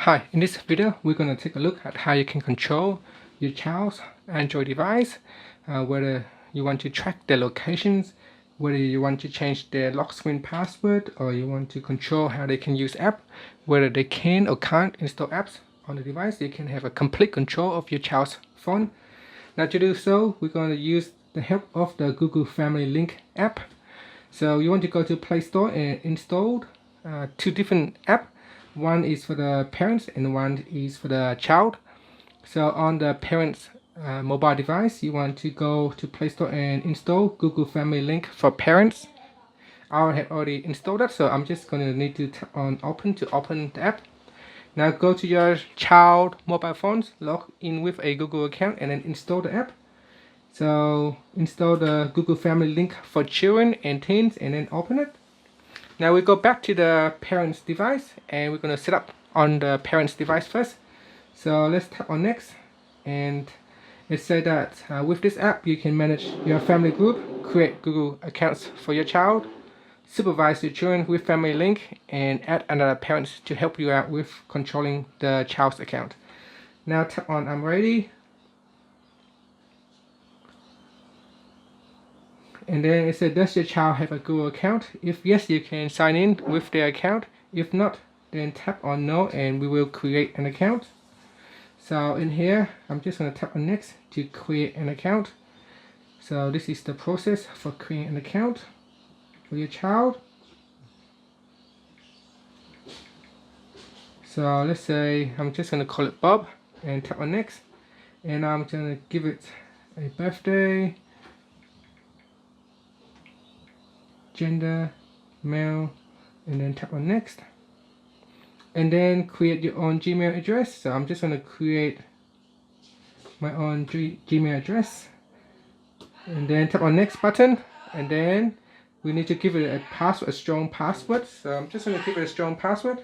Hi, in this video we're going to take a look at how you can control your child's Android device, whether you want to track their locations, whether you want to change their lock screen password, or you want to control how they can use app, whether they can or can't install apps on the device. You can have a complete control of your child's phone. Now to do so, we're going to use the help of the Google Family Link app. So you want to go to Play Store and install two different apps. One is for the parents and one is for the child. So on the parents mobile device, you want to go to Play Store and install Google Family Link for parents. I have already installed that, so I'm just going to need to tap on open to open the app. Now go to your child mobile phones, log in with a Google account, and then install the app. So install the Google Family Link for children and teens, and then open it. Now we go back to the parents device, and we're going to set up on the parents device first. So let's tap on next, and it said that with this app you can manage your family group, create Google accounts for your child, supervise your children with Family Link, and add another parent to help you out with controlling the child's account. Now tap on I'm ready, and then it said, does your child have a Google account? If yes, you can sign in with their account. If not, then tap on no and we will create an account. So in here, I'm just going to tap on next to create an account. So this is the process for creating an account for your child. So let's say I'm just going to call it Bob and tap on next, and I'm going to give it a birthday, gender, male, and then tap on next, and then create your own Gmail address. So I'm just going to create my own Gmail address, and then tap on next button, and then we need to give it a password, a strong password. So I'm just going to give it a strong password.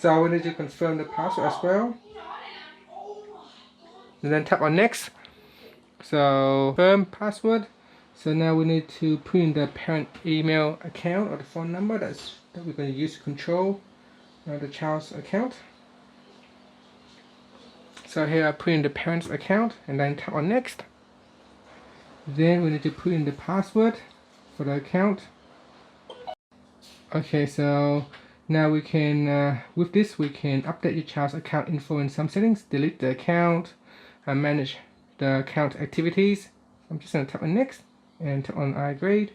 So we need to confirm the password as well, and then tap on next. So confirm password. So now we need to put in the parent email account or the phone number that we're going to use to control the child's account. So here I put in the parent's account and then tap on next. Then we need to put in the password for the account. Okay, so now we can, with this we can update your child's account info in some settings, delete the account, and manage the account activities. I'm just going to tap on next and tap on I agreed,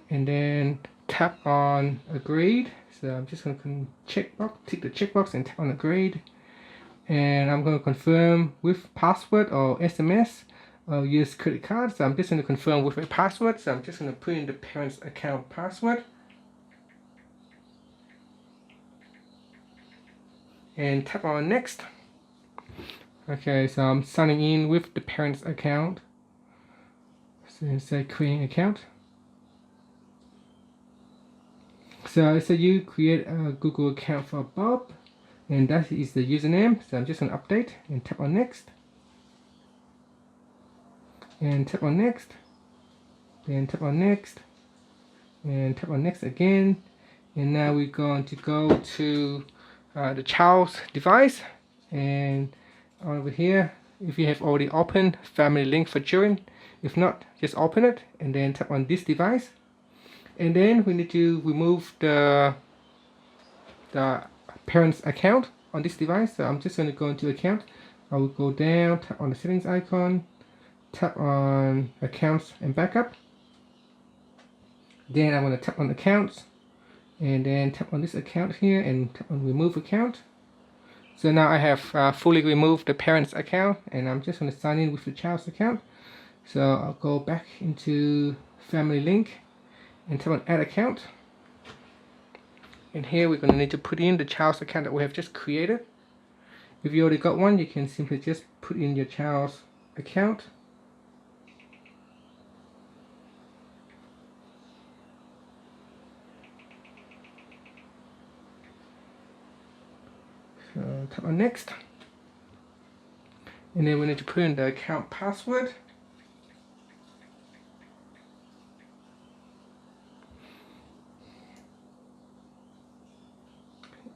and then tap on agreed. So I'm just going to tick the checkbox and tap on agreed, and I'm going to confirm with password or SMS or use credit card. So I'm just going to confirm with a password. So I'm just going to put in the parent's account password and tap on next. Okay, so I'm signing in with the parent's account. So say creating account. So it said you create a Google account for Bob, and that is the username. So I'm just going to update and tap on next, and tap on next, then tap on next, and tap on next again. And now we're going to go to the child's device, and over here, if you have already opened Family Link for children, if not, just open it and then tap on this device, and then we need to remove the parent's account on this device. So I'm just going to go into account. I will go down, tap on the settings icon, tap on accounts and backup, then I'm going to tap on accounts, and then tap on this account here and tap on remove account. So now I have fully removed the parent's account, and I'm just going to sign in with the child's account. So I'll go back into Family Link and tap on add account. And here we're going to need to put in the child's account that we have just created. If you already got one, you can simply just put in your child's account. So tap on next, and then we need to put in the account password.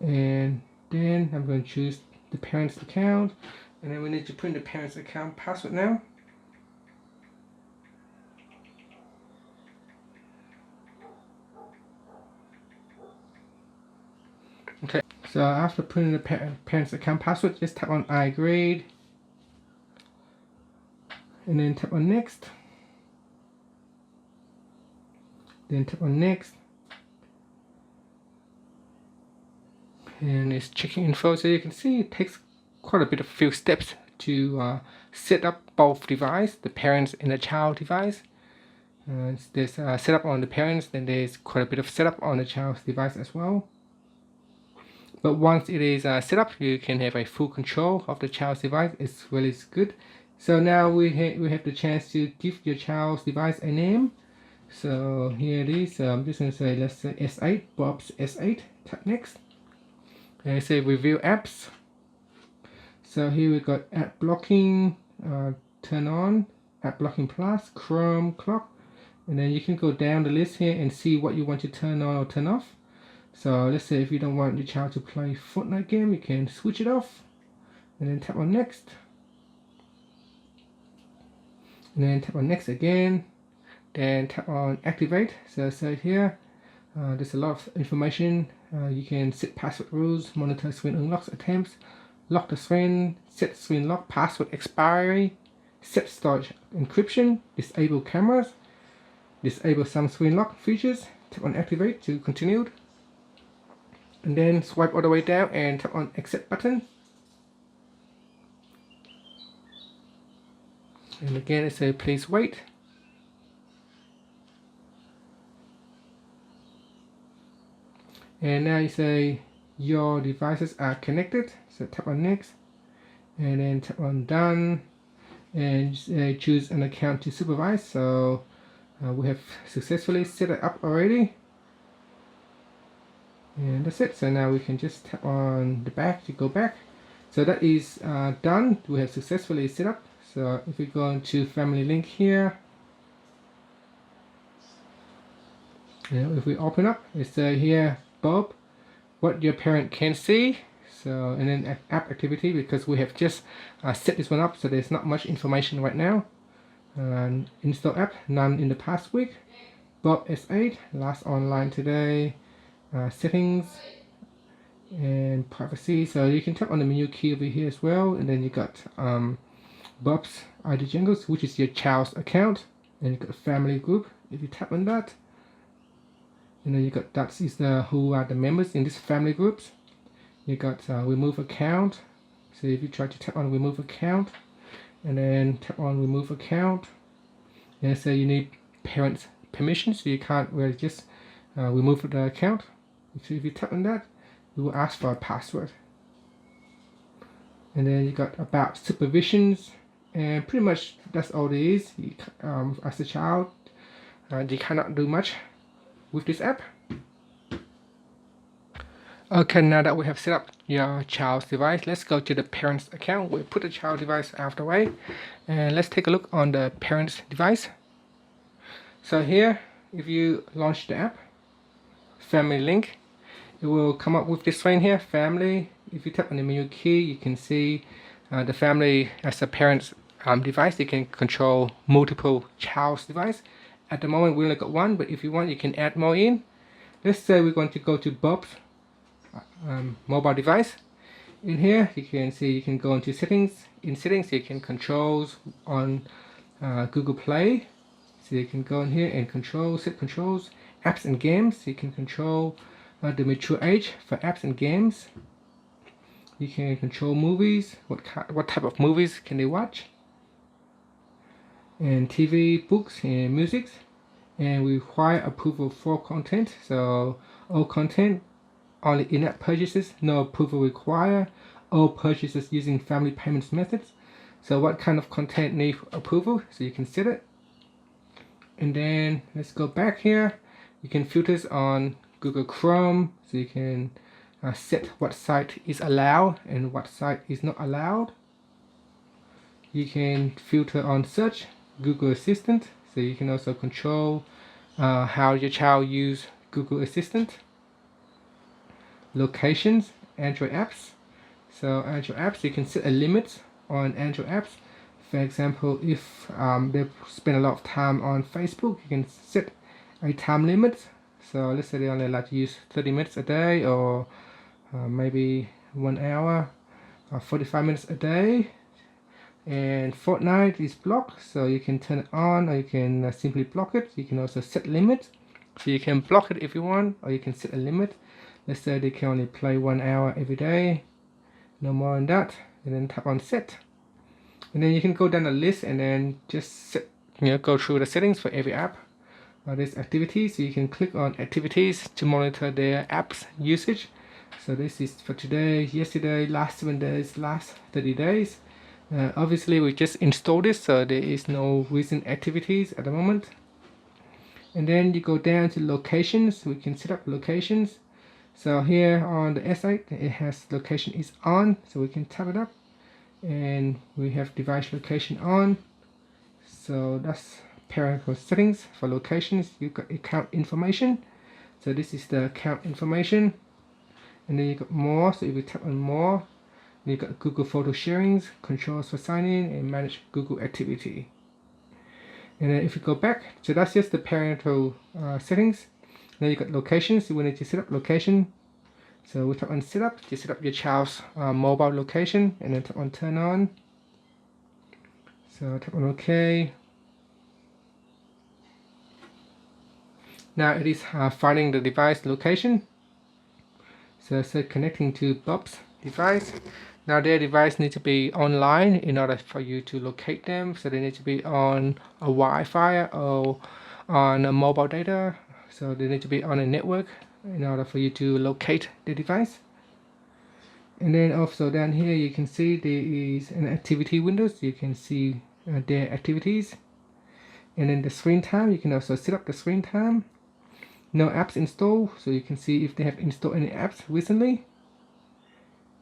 and then I'm going to choose the parent's account, and then we need to put in the parent's account password now. Okay, so after putting the parent's account password, just tap on I agree, and then tap on next, then tap on next, and it's checking info. So you can see it takes quite a bit of few steps to set up both devices, the parents and the child device. There's setup on the parents, then there's quite a bit of setup on the child's device as well. But once it is set up, you can have a full control of the child's device. It's really good. So now we have the chance to give your child's device a name. So here it is. So I'm just going to say, let's say S8, Bob's S8. Tap next. And say review apps. So here we got app blocking, turn on, app blocking plus, Chrome, clock. And then you can go down the list here and see what you want to turn on or turn off. So let's say if you don't want your child to play Fortnite game, you can switch it off, and then tap on next, and then tap on next again, then tap on activate. So here there's a lot of information. You can set password rules, monitor screen unlocks attempts, lock the screen, set screen lock, password expiry, set storage encryption, disable cameras, disable some screen lock features. Tap on activate to continue. And then swipe all the way down and tap on accept button. And again it says please wait. And now you say your devices are connected. So tap on next, and then tap on done, and choose an account to supervise. So we have successfully set it up already. And that's it. So now we can just tap on the back to go back. So that is done. We have successfully set up. So if we go into family link here, and if we open up, it's here Bob, what your parent can see. So and then app activity, because we have just set this one up, so there's not much information right now. Install app, none in the past week. Bob S8, last online today. Settings and privacy. So you can tap on the menu key over here as well, and then you got Bob's ID Jingles, which is your child's account, and you got family group. If you tap on that, and then you got that is who are the members in this family groups. You got remove account. So if you try to tap on remove account, and then tap on remove account, and say you need parents' permission, so you can't really just remove the account. So if you tap on that, it will ask for a password. And then you got about supervisions, and pretty much that's all it is. You, as a child, you cannot do much with this app. Okay, now that we have set up your child's device, let's go to the parent's account. We'll put the child device out of the way, and let's take a look on the parent's device. So here, if you launch the app, family link, it will come up with this screen here, family. If you tap on the menu key, you can see the family as a parent's device. You can control multiple child's device. At the moment we only got one, but if you want you can add more in. Let's say we're going to go to Bob's mobile device. In here you can see you can go into settings. In settings you can controls on Google Play. So you can go in here and set controls, apps and games. So you can control the mature age for apps and games. You can control movies, what type of movies can they watch, and TV, books, and music. And we require approval for content. So all content, only in-app purchases, no approval required. All purchases using family payments methods. So what kind of content need approval? So you can set it. And then let's go back here. You can filters on Google Chrome, so you can set what site is allowed and what site is not allowed. You can filter on search, Google Assistant, so you can also control how your child use Google Assistant. Locations, Android apps. So Android apps, you can set a limit on Android apps. For example, if they spend a lot of time on Facebook, you can set a time limit. So let's say they only like to use 30 minutes a day, or maybe 1 hour, 45 minutes a day. And Fortnite is blocked, so you can turn it on, or you can simply block it. You can also set limit, so you can block it if you want, or you can set a limit. Let's say they can only play 1 hour every day, no more than that, and then tap on set. And then you can go down the list and then just set, go through the settings for every app. There's activities, so you can click on activities to monitor their apps usage. So this is for today, yesterday, last 7 days, last 30 days. Obviously we just installed this, so there is no recent activities at the moment. And then you go down to locations. We can set up locations. So here on the S8 it has location is on, so we can tap it up and we have device location on. So that's parental settings. For locations, you got account information, so this is the account information. And then you got more, so if you tap on more, you got Google photo sharings, controls for sign in, and manage Google activity. And then if you go back, so that's just the parental settings. Then you got locations, so we need to set up location. So we tap on setup to set up your child's mobile location, and then tap on turn on. So tap on OK. Now it is finding the device location. So connecting to Bob's device. Now their device needs to be online in order for you to locate them. So they need to be on a Wi-Fi or on a mobile data. So they need to be on a network in order for you to locate the device. And then also down here you can see there is an activity window, so you can see their activities. And then the screen time, you can also set up the screen time. No apps installed, so you can see if they have installed any apps recently.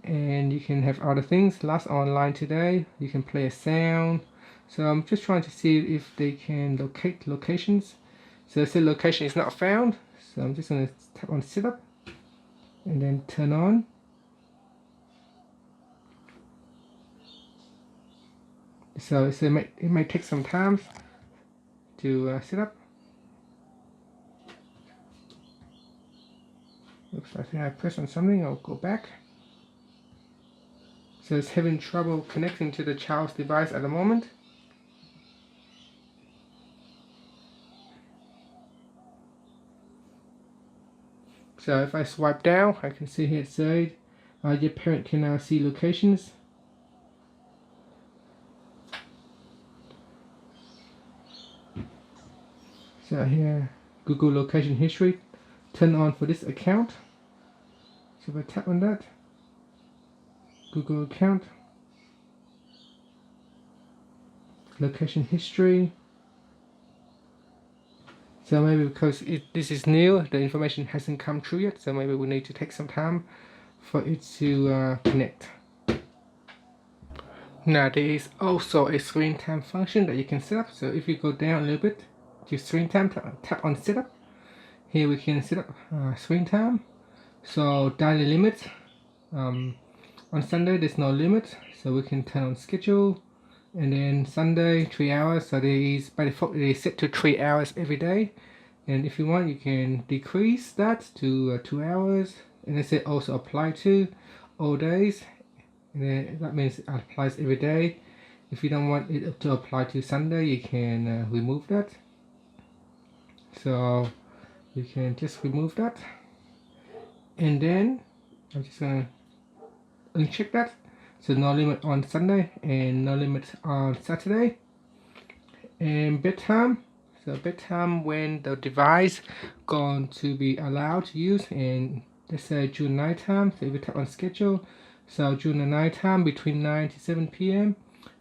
And you can have other things, last online today, you can play a sound. So I'm just trying to see if they can locate locations. So it says location is not found, so I'm just going to tap on setup and then turn on. So it may take some time to set up. Looks like I press on something, I'll go back. So it's having trouble connecting to the child's device at the moment. So if I swipe down, I can see here it says your parent can now see locations. So here, Google location history, turn on for this account. So if I tap on that, Google account, location history. So maybe because this is new, the information hasn't come through yet, so maybe we need to take some time for it to connect. Now there is also a screen time function that you can set up. So if you go down a little bit to screen time, tap on setup. Here we can set up screen time. So daily limit. On Sunday there's no limit, so we can turn on schedule. And then Sunday 3 hours, so there is by default it is set to 3 hours every day. And if you want, you can decrease that to 2 hours. And it says also apply to all days. And then that means it applies every day. If you don't want it to apply to Sunday, you can remove that. So you can just remove that. And then I'm just gonna uncheck that. So no limit on Sunday and no limit on Saturday. And bedtime. So bedtime, when the device going to be allowed to use, and let's say during night time. So if you tap on schedule, so during the night time between 9 to 7 p.m.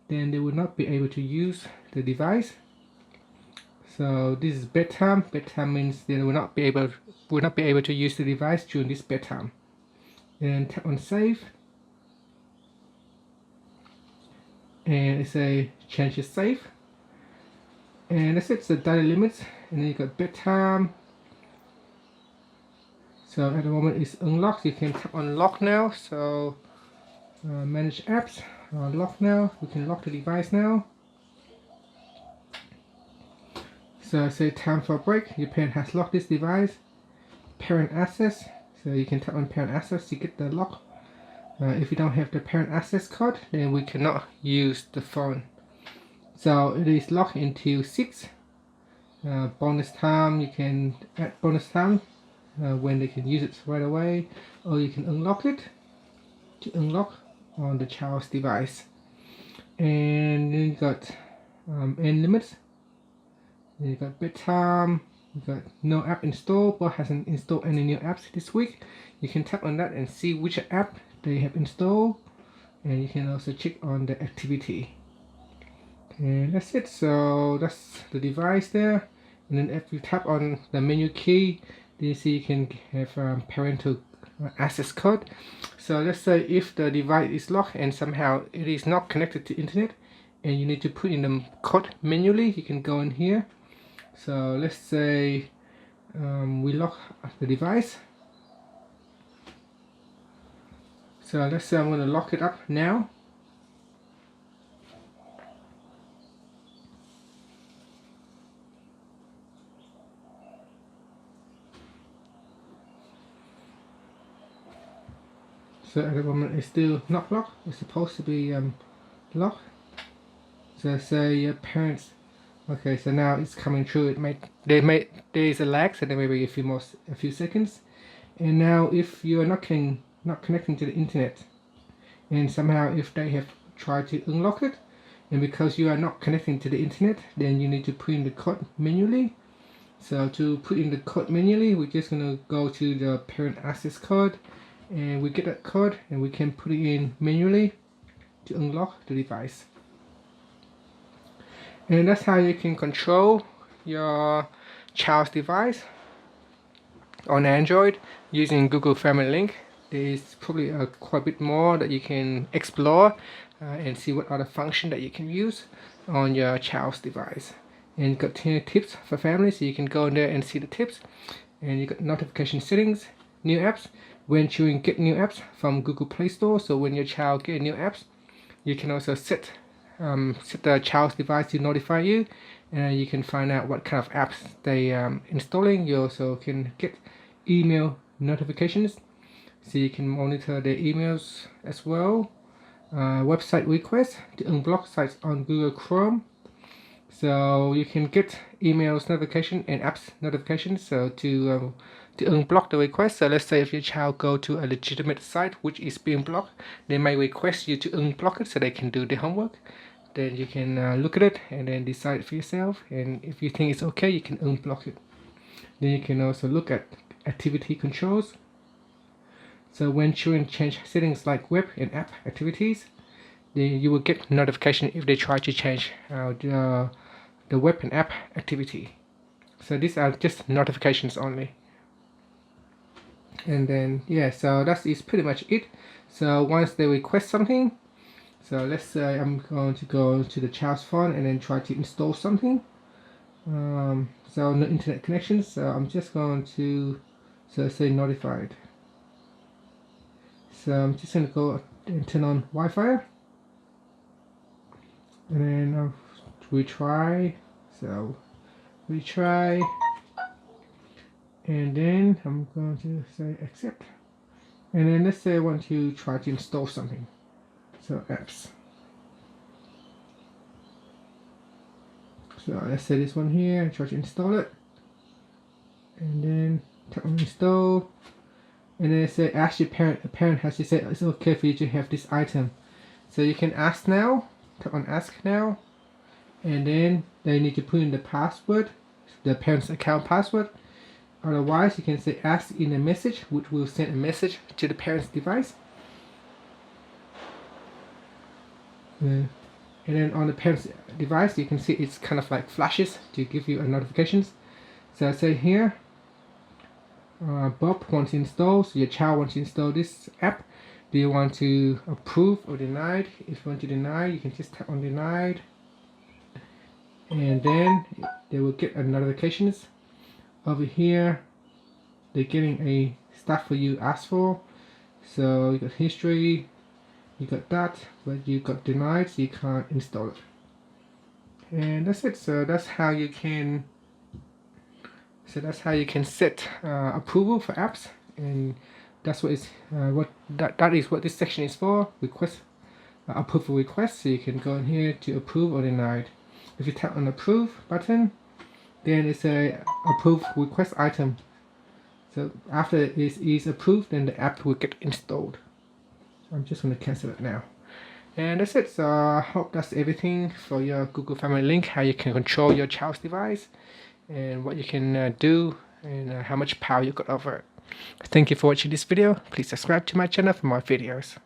then they will not be able to use the device. So this is bedtime. Bedtime means they will not be able to use the device during this bedtime. And tap on save. And it's a change is safe. And that's it, the daily limits. And then you got bedtime. So at the moment it's unlocked. You can tap on lock now. So manage apps, lock now. We can lock the device now. So say time for a break. Your parent has locked this device. Parent access. So you can tap on parent access to get the lock. If you don't have the parent access code, then we cannot use the phone. So it is locked until 6. Bonus time, you can add bonus time when they can use it right away, or you can unlock it to unlock on the child's device. And then you got end limits. Then you got bedtime. You got no app installed, but hasn't installed any new apps this week. You can tap on that and see which app they have installed, and you can also check on the activity. And that's it. So that's the device there. And then if you tap on the menu key, then you see you can have parental access code. So let's say if the device is locked and somehow it is not connected to internet and you need to put in the code manually, you can go in here. So let's say we lock the device. So let's say I'm going to lock it up now. So at the moment it's still not locked. It's supposed to be locked. So say your parents. Okay, so now it's coming through. There is a lag, so there may be a few seconds. And now if you are not connecting to the internet, and somehow if they have tried to unlock it, and because you are not connecting to the internet, then you need to put in the code manually. So to put in the code manually, we're just gonna go to the parent access code, and we get that code and we can put it in manually to unlock the device. And that's how you can control your child's device on Android using Google Family Link. There is probably quite a bit more that you can explore and see what other function that you can use on your child's device. And you got 10 tips for families, so you can go in there and see the tips. And you got notification settings, new apps. When you get new apps from Google Play Store, so when your child get new apps, you can also set the child's device to notify you, and you can find out what kind of apps they installing. You also can get email notifications, so you can monitor their emails as well. Website requests to unblock sites on Google Chrome, so you can get emails notification and apps notifications. So to unblock the request, so let's say if your child go to a legitimate site which is being blocked, they may request you to unblock it so they can do the homework. Then you can look at it and then decide for yourself, and if you think it's okay, you can unblock it. Then you can also look at activity controls. So when children change settings like web and app activities, then you will get notification if they try to change the web and app activity. So these are just notifications only. And then yeah, so that is pretty much it. So once they request something, so let's say I'm going to go to the child's phone and then try to install something. So no internet connection, so I'm just going to say notified. So I'm just going to go and turn on Wi-Fi, and then retry. So retry, and then I'm going to say accept, and then let's say I want to try to install something. So apps. So let's say this one here, try to install it, and then tap on install, and then say ask your parent. The parent has to say it's okay for you to have this item. So you can ask now, tap on ask now, and then they need to put in the password, the parent's account password. Otherwise you can say ask in a message, which will send a message to the parent's device. And then on the parent's device you can see it's kind of like flashes to give you a notifications. So I say here Bob wants to install, so your child wants to install this app. Do you want to approve or denied? If you want to deny, you can just tap on denied, and then they will get a notifications. Over here they're getting a stuff for you asked for. So you got history, you got that, but you got denied, so you can't install it. And that's it. So that's how you can set approval for apps, and that's what is that is what this section is for. Request approval request. So you can go in here to approve or denied. If you tap on approve button, then it's a approve request item. So after it is approved, then the app will get installed. So I'm just going to cancel it now. And that's it. So I hope that's everything for your Google Family Link, how you can control your child's device and what you can do and how much power you got over it. Thank you for watching this video. Please subscribe to my channel for more videos.